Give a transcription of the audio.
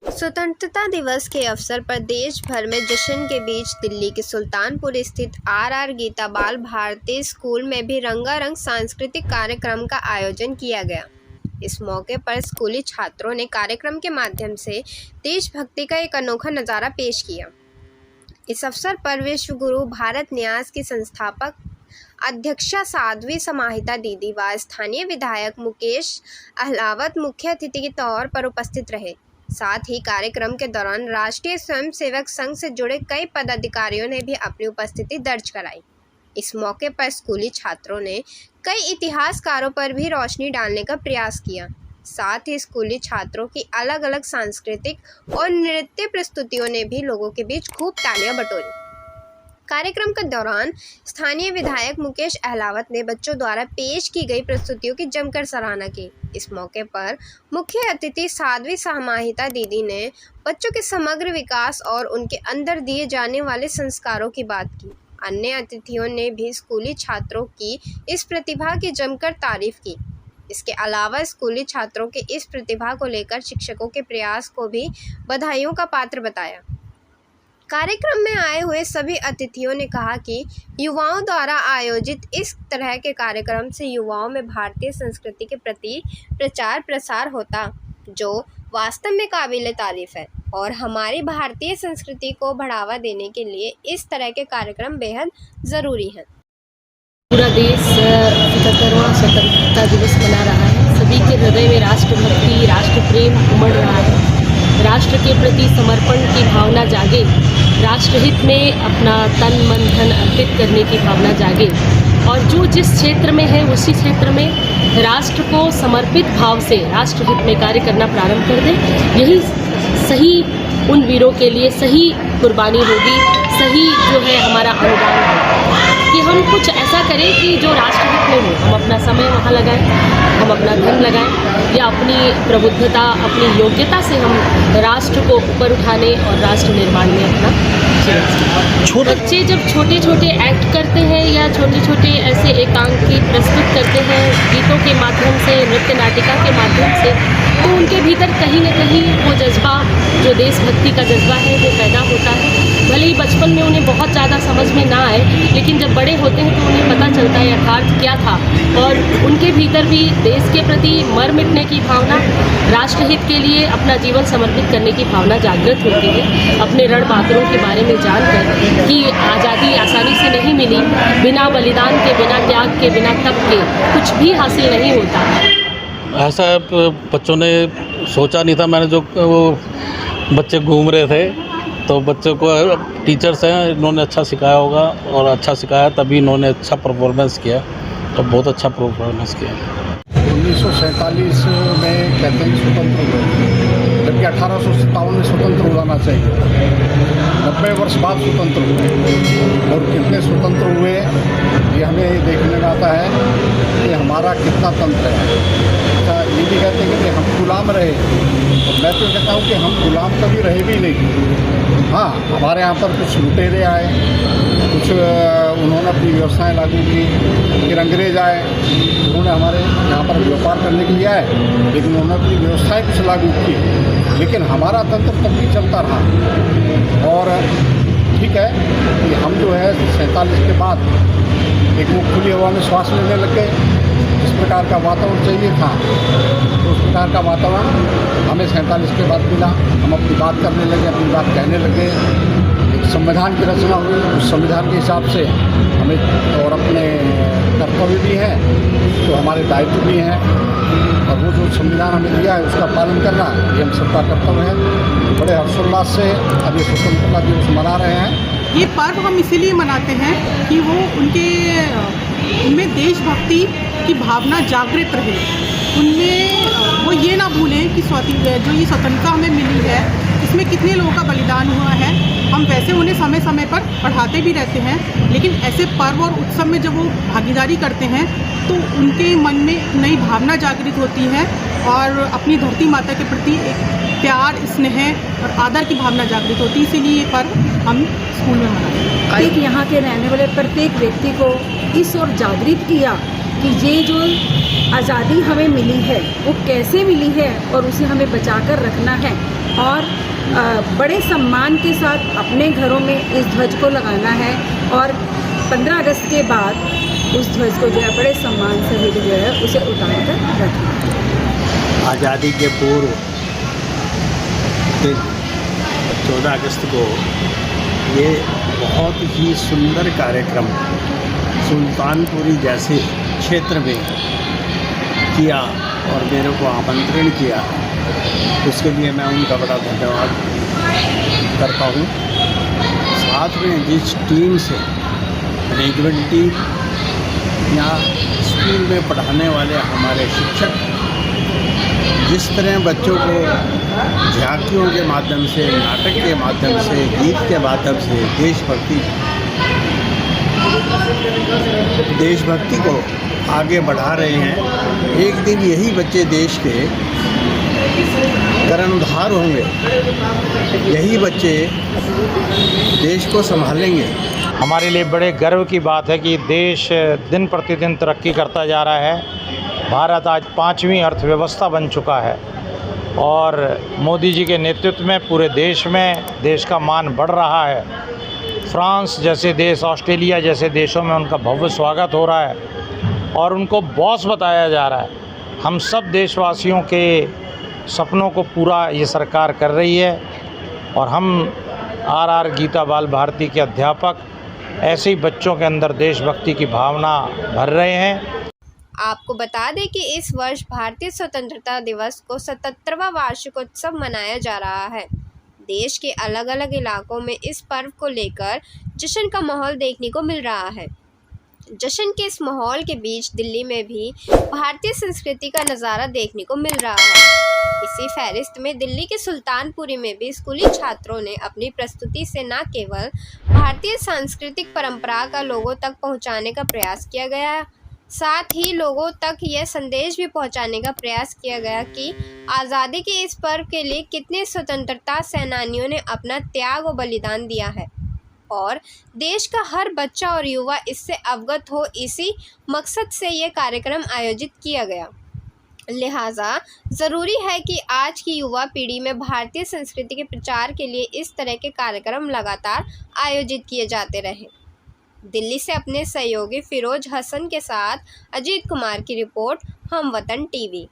स्वतंत्रता दिवस के अवसर पर देश भर में जश्न के बीच दिल्ली के सुल्तानपुर स्थित आर गीता बाल भारती स्कूल में भी रंगारंग सांस्कृतिक कार्यक्रम का आयोजन किया गया। इस मौके पर स्कूली छात्रों ने कार्यक्रम के माध्यम से देशभक्ति का एक अनोखा नज़ारा पेश किया। इस अवसर पर विश्व गुरु भारत न्यास की संस्थापक अध्यक्षा साध्वी समाहिता दीदी व स्थानीय विधायक मुकेश अहलावत मुख्य अतिथि के तौर पर उपस्थित रहे। साथ ही कार्यक्रम के दौरान राष्ट्रीय स्वयंसेवक संघ से जुड़े कई पदाधिकारियों ने भी अपनी उपस्थिति दर्ज कराई। इस मौके पर स्कूली छात्रों ने कई इतिहासकारों पर भी रोशनी डालने का प्रयास किया। साथ ही स्कूली छात्रों की अलग अलग सांस्कृतिक और नृत्य प्रस्तुतियों ने भी लोगों के बीच खूब तालियां बटोरी। कार्यक्रम के दौरान स्थानीय विधायक मुकेश अहलावत ने बच्चों द्वारा पेश की गई प्रस्तुतियों की जमकर सराहना की। इस मौके पर मुख्य अतिथि साध्वी समाहिता दीदी ने बच्चों के समग्र विकास और उनके अंदर दिए जाने वाले संस्कारों की बात की। अन्य अतिथियों ने भी स्कूली छात्रों की इस प्रतिभा की जमकर तारीफ की। इसके अलावा स्कूली छात्रों के इस प्रतिभा को लेकर शिक्षकों के प्रयास को भी बधाइयों का पात्र बताया। कार्यक्रम में आए हुए सभी अतिथियों ने कहा कि युवाओं द्वारा आयोजित इस तरह के कार्यक्रम से युवाओं में भारतीय संस्कृति के प्रति प्रचार प्रसार होता, जो वास्तव में काबिल तारीफ है और हमारी भारतीय संस्कृति को बढ़ावा देने के लिए इस तरह के कार्यक्रम बेहद ज़रूरी हैं। पूरा देश 75वां स्वतंत्रता दिवस मना रहा है। सभी के हृदय में राष्ट्रभक्ति, राष्ट्र प्रेम उमड़ रहा है। राष्ट्र के प्रति समर्पण की भावना जागे, राष्ट्रहित में अपना तन मन धन अर्पित करने की भावना जागे और जो जिस क्षेत्र में है उसी क्षेत्र में राष्ट्र को समर्पित भाव से राष्ट्रहित में कार्य करना प्रारंभ कर दे। यही सही उन वीरों के लिए सही कुर्बानी होगी, सही जो है हमारा अनुदान है कि हम कुछ ऐसा करें कि जो राष्ट्रहित में हो। हम अपना समय वहाँ लगाएं, हम अपना धन लगाएं या अपनी प्रबुद्धता, अपनी योग्यता से हम राष्ट्र को ऊपर उठाने और राष्ट्र निर्माण में अपना बच्चे जब छोटे छोटे एक्ट करते हैं या छोटे छोटे ऐसे एकांकी प्रस्तुत करते हैं गीतों के माध्यम से, नृत्य नाटिका के माध्यम से, तो उनके भीतर कहीं न कहीं वो जज्बा, जो देशभक्ति का जज्बा है, वो पैदा होता है। भले ही बचपन में उन्हें बहुत ज़्यादा समझ में ना आए, लेकिन जब बड़े होते हैं तो उन्हें पता चलता है यथार्थ क्या था और उनके भीतर भी देश के प्रति मर मिटने की भावना, राष्ट्रहित के लिए अपना जीवन समर्पित करने की भावना जागृत होती है। अपने रण बहादुरों के बारे में जानकर कि आज़ादी आसानी से नहीं मिली, बिना बलिदान के, बिना त्याग के, बिना तप के कुछ भी हासिल नहीं होता। ऐसा बच्चों ने सोचा नहीं था। मैंने जो वो बच्चे घूम रहे थे तो बच्चों को टीचर्स हैं, इन्होंने अच्छा सिखाया होगा और अच्छा सिखाया तभी इन्होंने अच्छा परफॉर्मेंस किया, तो बहुत अच्छा परफॉर्मेंस किया। 1947 में कहते हैं स्वतंत्र हुए, जबकि 1857 में स्वतंत्र हो जाना चाहिए। 90 वर्ष बाद स्वतंत्र हुए और कितने स्वतंत्र हुए ये हमें देखने में आता है कि हमारा कितना तंत्र है। अच्छा, ये भी कहते हैं कि हम गुलाम रहे, और मैं तो कहता हूँ कि हम गुलाम कभी रहे भी नहीं। हाँ, हमारे यहाँ पर कुछ लुटेरे आए, कुछ उन्होंने अपनी व्यवस्थाएं लागू की, फिर अंग्रेज आए, उन्होंने हमारे यहाँ पर व्यापार करने के लिए आए, लेकिन उन्होंने अपनी व्यवस्थाएं कुछ लागू की, लेकिन हमारा तंत्र तब भी चलता रहा। और ठीक है कि हम जो है 47 के बाद एक वो खुली हवा में श्वास लेने लग गए। जिस प्रकार का वातावरण चाहिए था तो उस प्रकार का वातावरण हमें 47 के बाद मिला। हम अपनी बात करने लगे, अपनी बात कहने लगे। एक संविधान की रचना हुई, उस संविधान के हिसाब से हमें और अपने कर्तव्य भी हैं तो हमारे दायित्व भी हैं, और वो जो संविधान हमें दिया है उसका पालन करना ये हम सबका कर्तव्य है। बड़े हर्षोल्लास से अभी स्वतंत्रता दिवस मना रहे हैं। ये पर्व हम इसीलिए मनाते हैं कि वो उनमें देशभक्ति की भावना जागृत रहे, उनमें वो ये ना भूलें कि जो ये स्वतंत्रता हमें मिली है इसमें कितने लोगों का बलिदान हुआ है। हम वैसे उन्हें समय समय पर पढ़ाते भी रहते हैं, लेकिन ऐसे पर्व और उत्सव में जब वो भागीदारी करते हैं तो उनके मन में एक नई भावना जागृत होती है और अपनी धरती माता के प्रति एक प्यार, स्नेह और आदर की भावना जागृत होती है। इसीलिए ये पर्व हम स्कूल में मनाते हैं। यहाँ के रहने वाले प्रत्येक व्यक्ति को इस ओर जागृत किया कि ये जो आज़ादी हमें मिली है वो कैसे मिली है और उसे हमें बचाकर रखना है। और बड़े सम्मान के साथ अपने घरों में इस ध्वज को लगाना है और 15 अगस्त के बाद उस ध्वज को जो है बड़े सम्मान से जो है उसे उतार कर रखना है। आज़ादी के पूर्व दिन 14 अगस्त को ये बहुत ही सुंदर कार्यक्रम सुल्तानपुरी जैसे क्षेत्र में किया और मेरे को आमंत्रण किया, उसके लिए मैं उनका बड़ा धन्यवाद करता हूँ। साथ में जिस टीम से मैनेजमेंट टीम या स्कूल में पढ़ाने वाले हमारे शिक्षक जिस तरह बच्चों को झांकियों के माध्यम से, नाटक के माध्यम से, गीत के माध्यम से देशभक्ति को आगे बढ़ा रहे हैं, एक दिन यही बच्चे देश के कर्णधार होंगे, यही बच्चे देश को संभालेंगे। हमारे लिए बड़े गर्व की बात है कि देश दिन प्रतिदिन तरक्की करता जा रहा है। भारत आज 5वीं अर्थव्यवस्था बन चुका है और मोदी जी के नेतृत्व में पूरे देश में देश का मान बढ़ रहा है। फ्रांस जैसे देश, ऑस्ट्रेलिया जैसे देशों में उनका भव्य स्वागत हो रहा है और उनको बॉस बताया जा रहा है। हम सब देशवासियों के सपनों को पूरा ये सरकार कर रही है और हम आर गीता बाल भारती के अध्यापक ऐसे ही बच्चों के अंदर देशभक्ति की भावना भर रहे हैं। आपको बता दें कि इस वर्ष भारतीय स्वतंत्रता दिवस को 77वां वार्षिकोत्सव मनाया जा रहा है। देश के अलग अलग इलाकों में इस पर्व को लेकर जश्न का माहौल देखने को मिल रहा है। जश्न के इस माहौल के बीच दिल्ली में भी भारतीय संस्कृति का नज़ारा देखने को मिल रहा है। इसी फहरिस्त में दिल्ली के सुल्तानपुरी में भी स्कूली छात्रों ने अपनी प्रस्तुति से न केवल भारतीय सांस्कृतिक परंपरा का लोगों तक पहुंचाने का प्रयास किया गया, साथ ही लोगों तक यह संदेश भी पहुंचाने का प्रयास किया गया कि आज़ादी के इस पर्व के लिए कितने स्वतंत्रता सेनानियों ने अपना त्याग और बलिदान दिया है और देश का हर बच्चा और युवा इससे अवगत हो, इसी मकसद से यह कार्यक्रम आयोजित किया गया। लिहाजा ज़रूरी है कि आज की युवा पीढ़ी में भारतीय संस्कृति के प्रचार के लिए इस तरह के कार्यक्रम लगातार आयोजित किए जाते रहें। दिल्ली से अपने सहयोगी फिरोज हसन के साथ अजीत कुमार की रिपोर्ट, हम वतन टीवी।